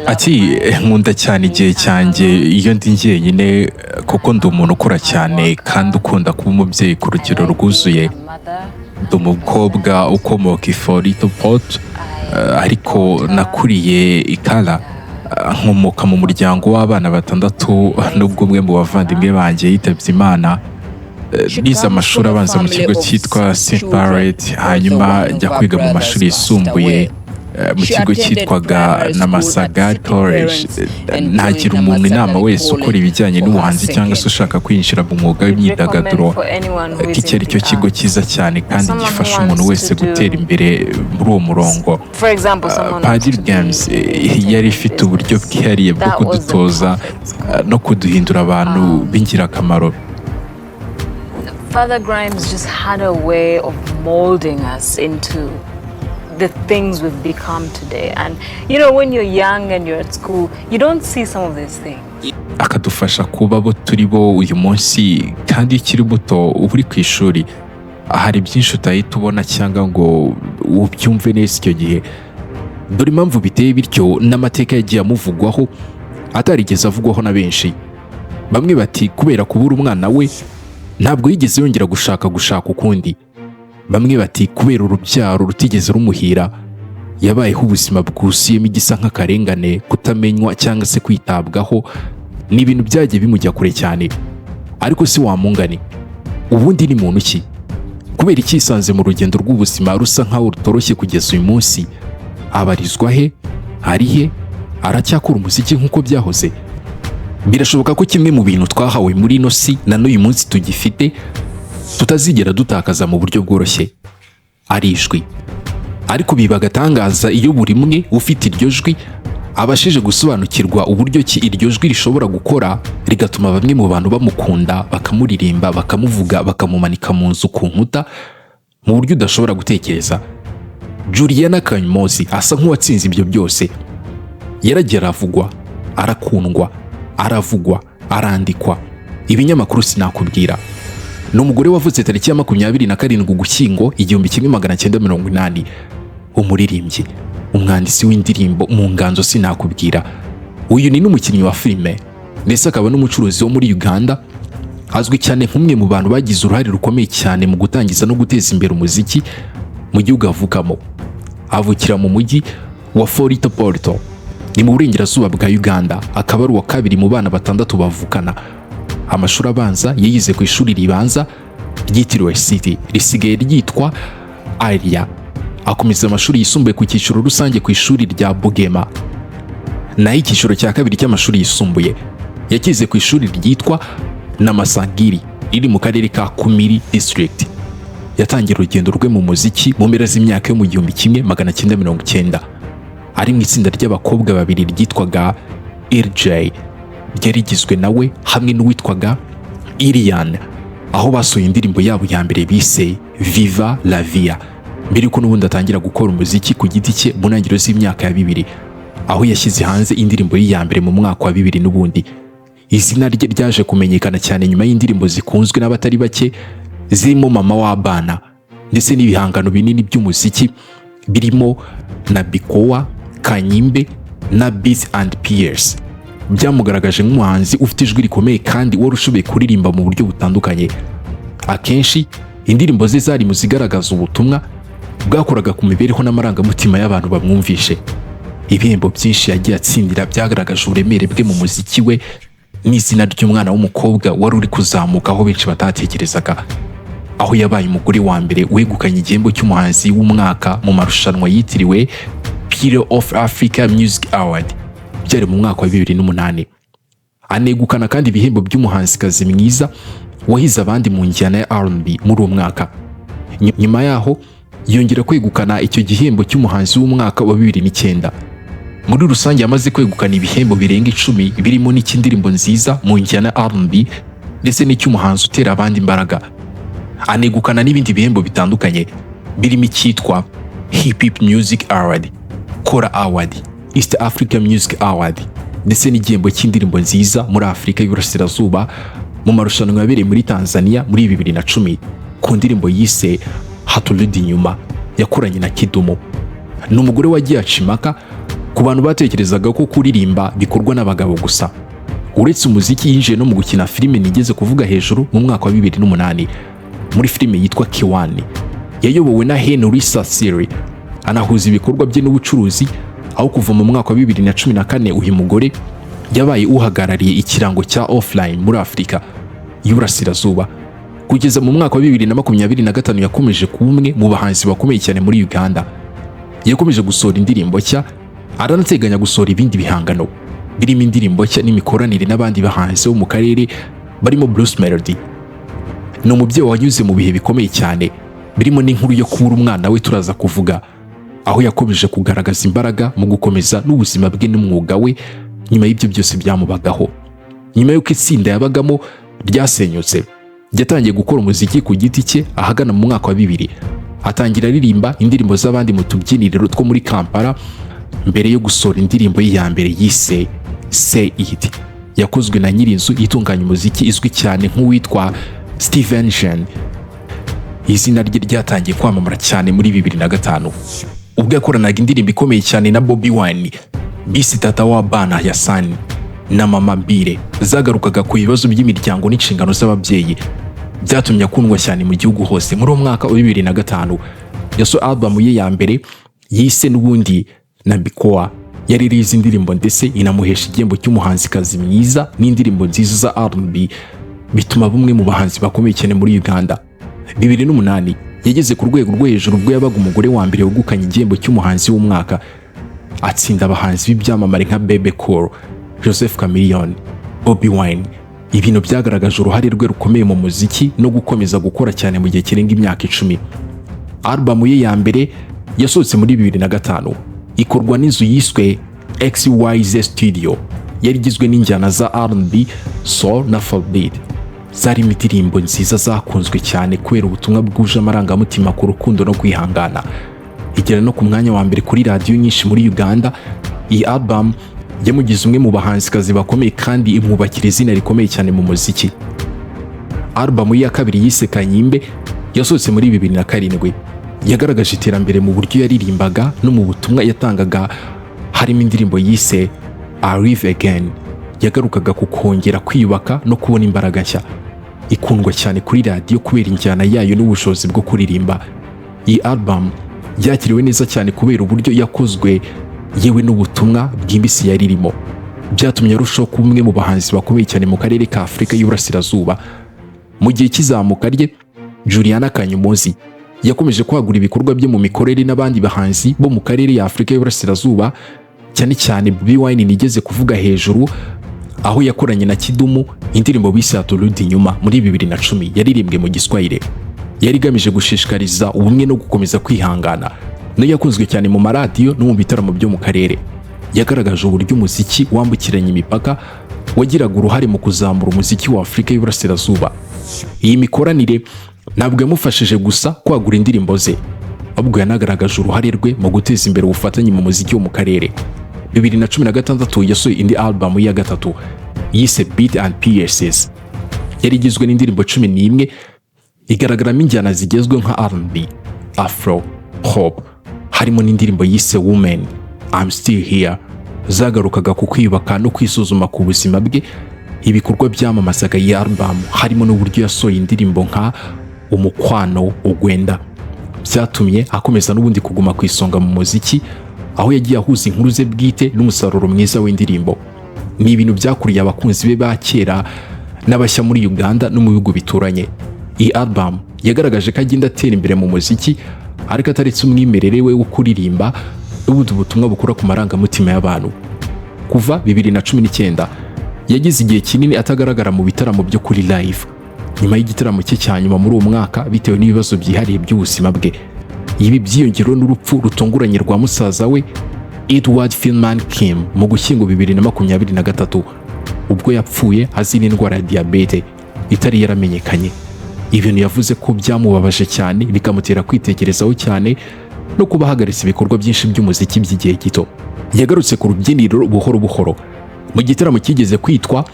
ati nkunda cyane igihe cyanjye iyo ndi njyenyine kuko ndi umuntu ukora cyane kandi ukunda kuba umubyeyi ku rugero rwuzuye. Ndi umukobwa ukomoka iforito pot ariko nakuriye ikara, nkomoka mu muryango w'abana 6 nubwo umwe mu bavandimwe banjye yitabye Imana. Nize amashuri abanza mu kigo cyitwa St. Barrett, hanyuma njya kwiga mu mashuri yisumbuye mu kigo cyitwaga Namasaga College. Nagira umuntu inama wese ukora ibijyanye n'ubuhanzi cyangwa se ushaka kwinjira mu mwuga w'imyidagaduro ko iki ari cyo kigo cyiza cyane kandi gifasha umuntu wese gutera imbere muri uwo murongo. Padiri Games yari ifite uburyo bwihariye bwo kudutoza no kuduhindura abantu b'ingirakamaro. Father Grimes just had a way of molding us into the things we've become today. And you know, when you're young and you're at school, you don't see some of these things. Akadufasha kuba bo turi bo uyu munsi, kandi ikiri buto uri ku ishuri hari byinshi utahita ubona cyangwa ngo ubyumve neza icyo gihe. Dore impamvu biteye bityo n'amateka yagiye amuvugwaho atarigeze avugwaho na benshi. Bamwe bati kubera kubura umwana we ntabwo yigeze yongera gushaka ukundi. Bamwe bati kubera urubyaro rutigeze rumuhira yabayeho ubuzima bwuzuyemo igisa nk'akarengane, kutamenywa cyangwa se kwitabwaho, ni ibintu byagiye bimujya kure cyane. Ariko si wamungane, ubundi ni muntu ki? Kubera icyisanze mu rugendo rw'ubuzima rusa nkaho rutoroshye kugeza uyu munsi, abarizwa he? Ari he? Aracyakora umuziki nk'uko byahoze? Birashoboka ko kimwe mu bintu twahawe muri ino si na n'uyu munsi tugifite tutazigera dutakaza mu buryo bworoshye, ari ijwi. Ariko bibagatangaza iyo buri mwe ufite iryo jwi abashije gusobanukirwa uburyo ki iryo jwi rishobora gukora, rigatuma bamwe mu bantu bamukunda, bakamuririmba, bakamuvuga, bakamumanika mu nzu ku nkuta mu buryo udashobora gutekereza. Juliana Kanyomozi asa nk'uwatsinze ibyo byose. Yaragiye aravugwa, arakundwa, aravugwa, arandikwa, ibinyamakuru sinakubwira. Ni umugore wavutse tariki ya 27 Ugushyingo 1980. Umuririmbyi, umwanditsi w'indirimbo mu nganzo sinakubwira. Uyu ni n'umukinnyi wa filime ndetse akaba n'umucuruzi wo muri Uganda, azwi cyane nk'umwe mu bantu bagize uruhare rukomeye cyane mu gutangiza no guteza imbere umuziki mu gihugu avukamo. Avukira mu mujyi wa Forito Porto, ni mu burengerazuba bwa Uganda, akaba ari uwa kabiri mu bana 6 bavukana. Amashuri abanza yayize ku ishuri ribanza ryitiriwe City, risigaye ryitwa Aria. Akomeza amashuri yisumbuye ku cyiciro rusange ku ishuri rya Bugema. Naho icyiciro cya kabiri cy'amashuri yisumbuye yakize ku ishuri ryitwa Namasangiri, riri mu karere ka Kumiri district. Yatangiye urugendo rwe mu muziki mu mpera z'imyaka yo mu 1990, ari mu itsinda ry'abakobwa babiri ryitwaga RJ, ryari rigizwe nawe hamwe n'uwitwaga Irian, aho basohoye indirimbo yabo ya mbere bise Viva la Via, mbere ko n'ubundi atangira gukora umuziki ku giti cye mu ntangiriro z'imyaka ya 2000, aho yashyize hanze indirimbo ye ya mbere mu mwaka wa 2000 n'ubundi. Izina rye ryaje kumenyekana cyane nyuma y'indirimbo zikunzwe n'abatari bake zirimo Mama w'abana ndetse n'ibihangano binini by'umuziki birimo na Bikowa, Kanyimbe na Beats and Peers. Byamugaragaje nk'umuhanzi ufite ijwi rikomeye kandi wari ushoboye kuririmba mu buryo butandukanye. Akenshi indirimbo ze zari mu zigaragaza ubutumwa bwakoraga ku mibereho n'amarangamutima y'abantu bamwumvishe. Ibihembo byinshi yagiye atsindira byagaragaje uburemere bwe mu muziki we n'izina ry'umwana w'umukobwa wari uri kuzamuka aho benshi batatekerezaga, aho yabaye umugore wa mbere wegukanye igihembo cy'umuhanzi w'umwaka mu marushanwa yitiriwe Peer of Africa Music Award byari mu mwaka wa 2008. Anegukana kandi ibihembo by'umuhanzikazi mwiza wahize abandi mu njyana ya R&B muri uwo mwaka. Nyuma yaho yongera kwegukana icyo gihembo cy'umuhanzi w'umwaka wa 2009. Muri rusange yamaze kwegukana ibihembo birenga 10 birimo n'icy'indirimbo nziza mu njyana R&B ndetse n'icy'umuhanzi utera abandi imbaraga. Anegukana n'ibindi bihembo bitandukanye birimo icyitwa Hip Hop Music Award, Kora Award, East Africa Music Award ndetse n'igihembo cy'indirimbo nziza muri Afurika y'Uburasirazuba mu marushanwa yabereye muri Tanzania muri 2010 ku ndirimbo yise Haturudi Inyuma yakoranye na Kidumu. Ni umugore wagiye acimaka ku bantu batekerezaga ko kuririmba bikorwa n'abagabo gusa. Uretse umuziki, yinjiye no mu gukina filime nigeze kuvuga hejuru mu mwaka wa 2008 muri filime yitwa Kiwani yayobowe na Henry Sasiri. Anahuza ibikorwa bye n'ubucuruzi, aho kuva mu mwaka wa 2014 uyu mugore yabaye uhagarariye ikirango cya offline muri Afurika y'Uburasirazuba. Kugeza mu mwaka wa 2025 yakomeje kuba umwe mu bahanzi bakomeye cyane muri Uganda. Yakomeje gusohora indirimbo nshya, aranateganya gusohora ibindi bihangano birimo indirimbo nshya n'imikoranire n'abandi bahanzi bo mu karere barimo Bruce Melody. Ni umubyeyi wanyuze mu bihe bikomeye cyane birimo n'inkuru yo kubura umwana we turaza kuvuga, aho yakomeje kugaragaza imbaraga mu gukomeza n'ubuzima bwe n'umwuga we nyuma y'ibyo byose byamubagaho. Nyuma y'uko itsinda yabagamo ryasenyutse, yatangiye gukora umuziki ku giti cye ahagana mu mwaka wa 2000. Atangira aririmba indirimbo z'abandi mu tubyiniriro two muri Kampala mbere yo gusohora indirimbo ye ya mbere yise Say It, yakozwe na nyirinzu itunganya umuziki izwi cyane nk'uwitwa Steven Jean. Izina rye ryatangiye kwamamara cyane muri 2005 ubwo yakoranaga indirimbo ikomeye cyane na Bobby Wine, bisi tata wa bana ya Sani na mama Mbire, zagarukaga ku bibazo by'imiryango n'inshingano z'ababyeyi, byatumye akundwa cyane mu gihugu hose. Muri mwaka wa 2005 yasohoye album ye ya mbere yise n'ubundi na Bikoa, yaririze indirimbo ndetse inamuhesha igihembo cy'umuhanzikazi mwiza n'indirimbo nziza za R&B, bituma bumwe mu bahanzi bakomeye cyane muri Uganda. 2008 yageze ku rwego rwo hejuru ubwo yabaga umugore wa mbere wegukanye igihembo cy'umuhanzi w'umwaka, atsinda abahanzi b'ibyamamare nka Bebe Cool, Joseph Chameleone, Bobby Wine. Ibintu byagaragaje uruhare rwe rukomeye mu muziki no gukomeza gukora cyane mu gihe kirenga imyaka 10. Album ye ya mbere yasohotse muri 2005 ikorwa n'inzu yiswe XYZ Studio, yari igizwe n'injyana za R&B, soul na afrobeat. Zari indirimbo nziza zakunzwe cyane kubera ubutumwa bwuje amarangamutima ku rukundo no kwihangana. Igera no ku mwanya wa mbere kuri radio nyinshi muri Uganda. Iyi album yamugize umwe mu bahanzikazi bakomeye kandi imwubakira izina rikomeye cyane mu muziki. Album ya kabiri yise Kanyimbe yasohotse muri 2007 yagaragaje iterambere mu buryo yaririmbaga no mu butumwa yatangaga, harimo indirimbo yise I Live Again yagarukaga ku kongera kwiyubaka no kubona imbaraga nshya. Ikundwa cyane kuri radio kubera injyana yayo n'ubushobozi bwo kuririmba. Iyi album yakiriwe neza cyane kubera uburyo yakozwe yewe n'ubutumwa bwimbisi yaririmo, byatumye arushaho kuba umwe mu bahanzi bakomeye cyane mu karere ka Afurika y'Uburasirazuba. Mu gihe kizamuka rye, Juliana Kanyomozi yakomeje kwagura ibikorwa bye mu mikorere n'abandi bahanzi bo mu karere ya Afurika y'Uburasirazuba, cyane cyane Bobby Wine nigeze kuvuga hejuru, aho yakoranye na Kidumu indirimbo bise Turudi Inyuma muri 2010 yaririmbwe mu Giswahili. Yari igamije gushishikariza ubumwe no gukomeza kwihangana, no yakunzwe cyane mu maradiyo no mu bitaramo byo mu karere. Yagaragaje uburyo umuziki wambukiranya imipaka wagiraga uruhare mu kuzamura umuziki wa Afurika y'Uburasirazuba. Iyi mikoranire ntabwo yamufashije gusa kwagura indirimbo ze, ahubwo yanagaragaje uruhare rwe mu guteza imbere ubufatanye mu muziki wo mu karere. 2016 yasohoye indi album ya gatatu yise Beat and Pieces, yari igizwe n'indirimbo 11 igaragaramo injyana zigezweho nka R&B, Afro, Hop, harimo n'indirimbo yise Woman, I'm Still Here, zagarukaga ku kwiyubaka no kwisuzuma ku buzima bwe. Ibikorwa byamamazaga iyi album harimo n'uburyo yasohoye indirimbo nka Umukwano Ugwenda, byatumye akomeza n'ubundi kuguma ku isonga mu muziki, aho yagiye ahuza inkuru ze bwite n'umusaruro mwiza w'indirimbo. Ni ibintu byakuriye abakunzi be ba kera n'abashya muri Uganda no mu bihugu bituranye. Iyi album yagaragaje ko agenda atera imbere mu muziki, ariko ataretse umwimerere we wo kuririmba n'ubundi butumwa bukura ku marangamutima y'abantu. Kuva 2019 yagize igihe kinini atagaragara mu bitaramo byo kuri live, nyuma y'igitaramo cye cya nyuma muri uwo mwaka bitewe n'ibibazo byihariye by'ubuzima bwe. Ibi byiyongeraho n'urupfu rutunguranye rwa musaza we Edward Filman Kim mu Gushyingo 2023 ubwo yapfuye azira indwara ya diabete itari yaramenyekanye. Ibintu yavuze ko byamubabaje cyane bikamutera kwitekerezaho cyane no kuba ahagaritse ibikorwa byinshi by'umuziki by'igihe gito. Yagarutse ku rubyiniro buhoro buhoro mu gitaramo kigeze kwitwa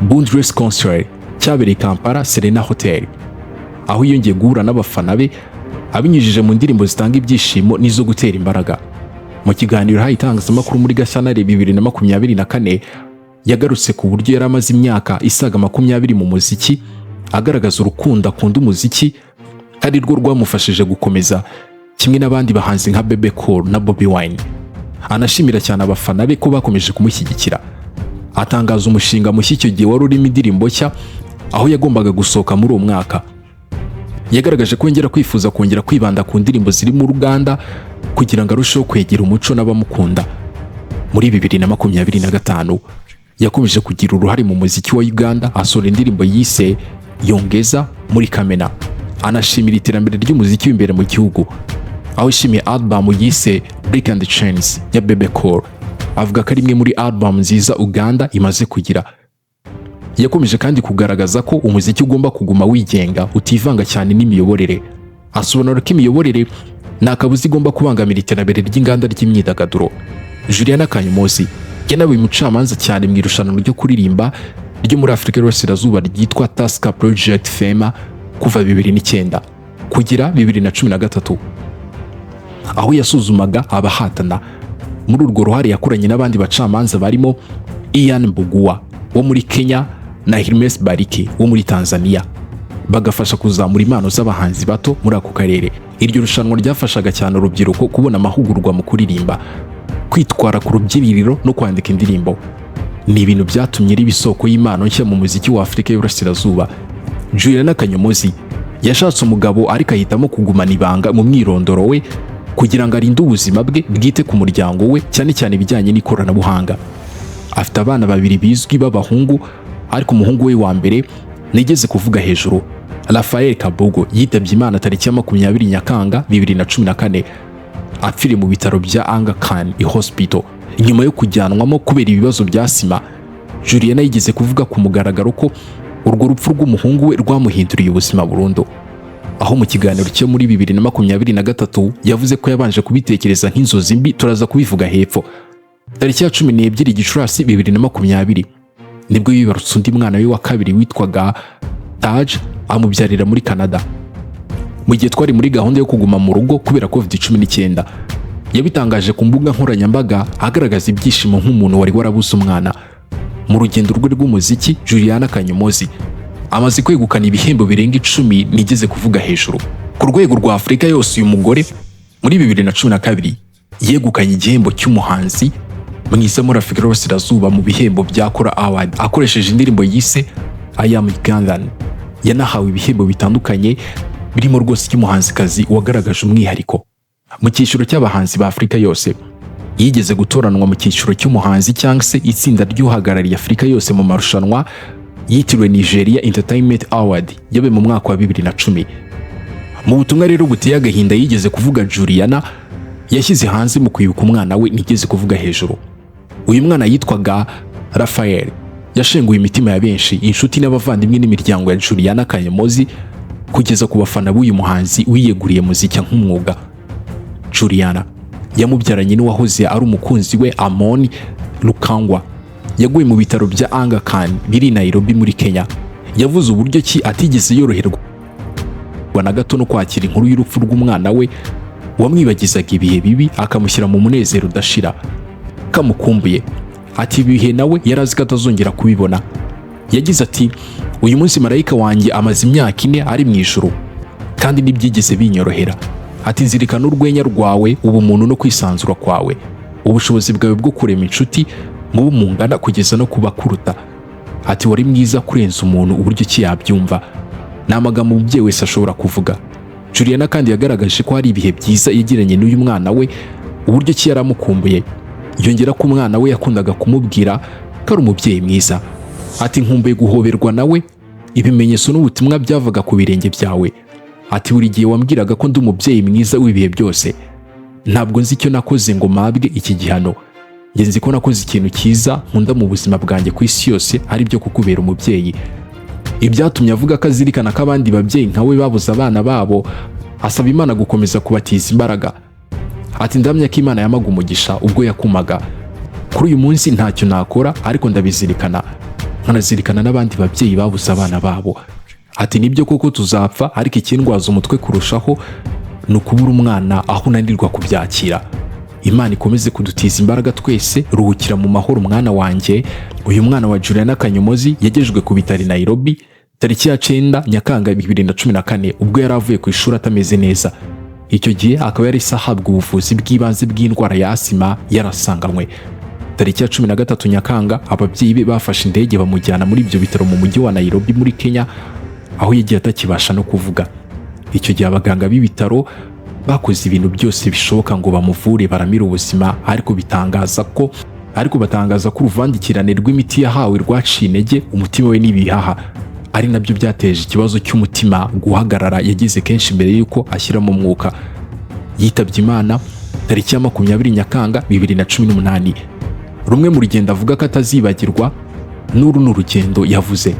Boundless Concert cyabereye Kampala Serena Hotel, aho yongeye guhura n'abafana be abinyujije mu ndirimbo zitanga ibyishimo n'izo gutera imbaraga. Mu kiganiro yahaye itangazamakuru muri Gashyantare 2024 yagarutse ku buryo yari amaze imyaka isaga 20 mu muziki, agaragaza urukundo akunda umuziki ari rwo rwamufashije gukomeza kimwe n'abandi bahanzi nka Bebe Cool na Bobby Wine. Anashimira cyane abafana be ko bakomeje kumushyigikira. Atangaza umushinga mushya icyo gihe wari urimo indirimbo nshya aho yagombaga gusohoka muri uwo mwaka. Yagaragaje ko yongera kwifuza kongera kwibanda ku ndirimbo ziri mu Ruganda kugira ngo arusheho kwegera umuco n'abamukunda. Muri 2025 yakomeje kugira uruhare mu muziki wa Uganda, asohora indirimbo yise Yongeza muri Kamena. Anashimira iterambere ry'umuziki w'imbere mu gihugu, aho ishimiye album yise Break and Chains ya Bebe Cool. Avuga ko ari imwe muri album nziza Uganda imaze kugira. Yakomeje kandi kugaragaza ko umuziki ugomba kuguma wigenga, utivanga cyane n'imiyoborere. Asobanura ko imiyoborere nta kabuza igomba kubangamira iterambere ry'inganda ry'imyidagaduro. Juliana Kanyomozi yanabaye umucamanza cyane mu irushanwa ryo kuririmba ryo muri Afurika y'Uburasirazuba ryitwa Taska Project Fema kuva 2009 kugera 2013, aho yasuzumaga abahatana. Muri urwo ruhare yakoranye n'abandi bacamanza barimo Ian Mbugua wo muri Kenya na Hermes Bariki wo muri Tanzania, bagafasha kuzamura impano z'abahanzi bato muri ako karere. Iryo rushanwa ryafashaga cyane urubyiruko kubona amahugurwa mu kuririmba, kwitwara ku rubyiniro no kwandika indirimbo. Ni ibintu byatumye riba isoko y'impano nshya mu muziki wa Afurika y'Uburasirazuba. Juliana Kanyomozi yashatse umugabo ariko ahitamo kugumana ibanga mu mwirondoro we kugira ngo arinde ubuzima bwe bwite ku muryango we, cyane cyane ibijyanye n'ikoranabuhanga. Afite abana 2 bizwi b'abahungu, ariko umuhungu we wa mbere nigeze kuvuga hejuru, Rafael Kabogo, yitabye Imana tariki ya 20 Nyakanga 2014 apfiriye mu bitaro bya Aga Khan Hospital nyuma yo kujyanwamo kubera ibibazo bya sima. Juliana yigeze kuvuga ku mugaragaro ko urwo rupfu rw'umuhungu we rwamuhinduriye ubuzima burundu, aho mu kiganiro cyo muri 2023 yavuze ko yabanje kubitekereza nk'inzozi mbi. Turaza kubivuga hepfo. Tariki ya 12 Gicurasi 2020 nibwo yibarutse undi mwana we wa kabiri witwaga Taj, amubyarira muri Canada. Mu gihe twari muri gahunda yo kuguma mu rugo kubera COVID-19, yabitangaje ku mbuga nkoranyambaga agaragaza ibyishimo nk'umuntu wari warabuze umwana. Mu rugendo rwe rw'umuziki, Juliana Kanyomozi amaze kwegukana ibihembo birenga 10 nigeze kuvuga hejuru. Ku rwego rwa Afurika yose, uyu mugore muri 2012 yegukanye igihembo cy'umuhanzi mwiza muri Afurika y'Uburasirazuba mu bihembo bya Kora Award akoresheje indirimbo yise I Am Ugandan. Yanahawe ibihembo bitandukanye birimo rwose cy'umuhanzikazi wagaragaje umwihariko. Mu cyiciro cy'abahanzi ba Afurika yose yigeze gutoranwa mu cyiciro cy'umuhanzi cyangwa se itsinda ry'uhagarariye Afurika yose mu marushanwa yitiriwe Nigeria Entertainment Award yabaye mu mwaka wa 2010. Mu butumwa rero buteye agahinda yigeze kuvuga Juliana yashyize hanze mu kwibuka umwana we nigeze kuvuga hejuru. Uyu mwana yitwaga Rafael yashenguye imitima ya benshi, inshuti n'abavandimwe n'imiryango ya Juliana Kanyomozi, kugeza ku bafana b'uyu muhanzi wiyeguriye muzika nk'umwuga. Juliana yamubyaranye n'uwahoze ari umukunzi we Amon Lukangwa, yaguye mu bitaro bya Aga Khan biri Nairobi muri Kenya. Yavuze uburyo ki atigeze yoroherwa na gato no kwakira inkuru y'urupfu rw'umwana we wamwibagizaga ibihe bibi akamushyira mu munezero udashira. Kamukumbuye ati ibihe nawe yarazi ko atazongera kubibona. Yagize ati uyu munsi marayika wanjye amaze imyaka 4 ari mu ijuru kandi nibyigeze binyorohera. Ati nzirikana urwenya rwawe, ubumuntu no kwisanzura kwawe, ubushobozi bwawe bwo kurema inshuti mu mungana kugeza no kuba kuruta. Ati wari mwiza kurenza umuntu uburyo ki yabyumva. N'amagambo umubyeyi wese ashobora kuvuga. Juliana kandi yagaragaje ko hari ibihe byiza yagiranye n'uyu mwana we, uburyo ki yaramukumbuye. Yongera ko umwana we yakundaga kumubwira ko ari umubyeyi mwiza. Ati nkumbuye guhoberwa nawe, ibimenyetso n'ubutumwa byavaga ku birenge byawe. Ati buri gihe wambwiraga ko ndi umubyeyi mwiza w'ibihe byose. Ntabwo nzi icyo nakoze ngo mabwe iki gihano. Ngenzi ko nakoze ikintu cyiza nkunda mu buzima bwanjye ku isi yose, ari byo kukubera umubyeyi. Ibyatumye avuga ko azirikana ko abandi babyeyi nkawe babuze abana babo, asaba Imana gukomeza kubatiza imbaraga. Ati ndamya ko Imana yamaga umugisha ubwo yakumaga. Kuri uyu munsi ntacyo nakora, ariko ndabizirikana, nkanazirikana n'abandi babyeyi babuze abana babo. Ati nibyo koko tuzapfa, ariko ikindwaza umutwe kurushaho ni ukubura umwana aho unanirwa kubyakira. Imana ikomeze kudutiza imbaraga twese. Ruhukira mu mahoro mwana wanjye. Uyu mwana wa Juliana Kanyomozi yagejejwe ku bitaro i Nairobi tariki ya 9 Nyakanga 2014 ubwo yari avuye ku ishuri atameze neza. Icyo gihe akaba yari ahabwa ubuvuzi bw'ibanze bw'indwara ya asima yarasanganywe. Tariki ya 13 Nyakanga ababyeyi be bafashe indege bamujyana muri ibyo bitaro mu mujyi wa Nairobi muri Kenya, aho yagiye atakibasha no kuvuga. Icyo gihe abaganga b'ibitaro bakoze ibintu byose bishoboka ngo bamuvure baramira ubuzima, ariko batangaza ko uruvangikirane rw'imiti yahawe rwaciye intege umutima we n'ibihaha, ari nabyo byateje ikibazo cy'umutima guhagarara yagize kenshi mbere y'uko ashyiramo umwuka. Yitabye Imana tariki ya 20 Nyakanga 2018. Rumwe mu rugendo avuga ko atazibagirwa n'uru n'urugendo yavuze.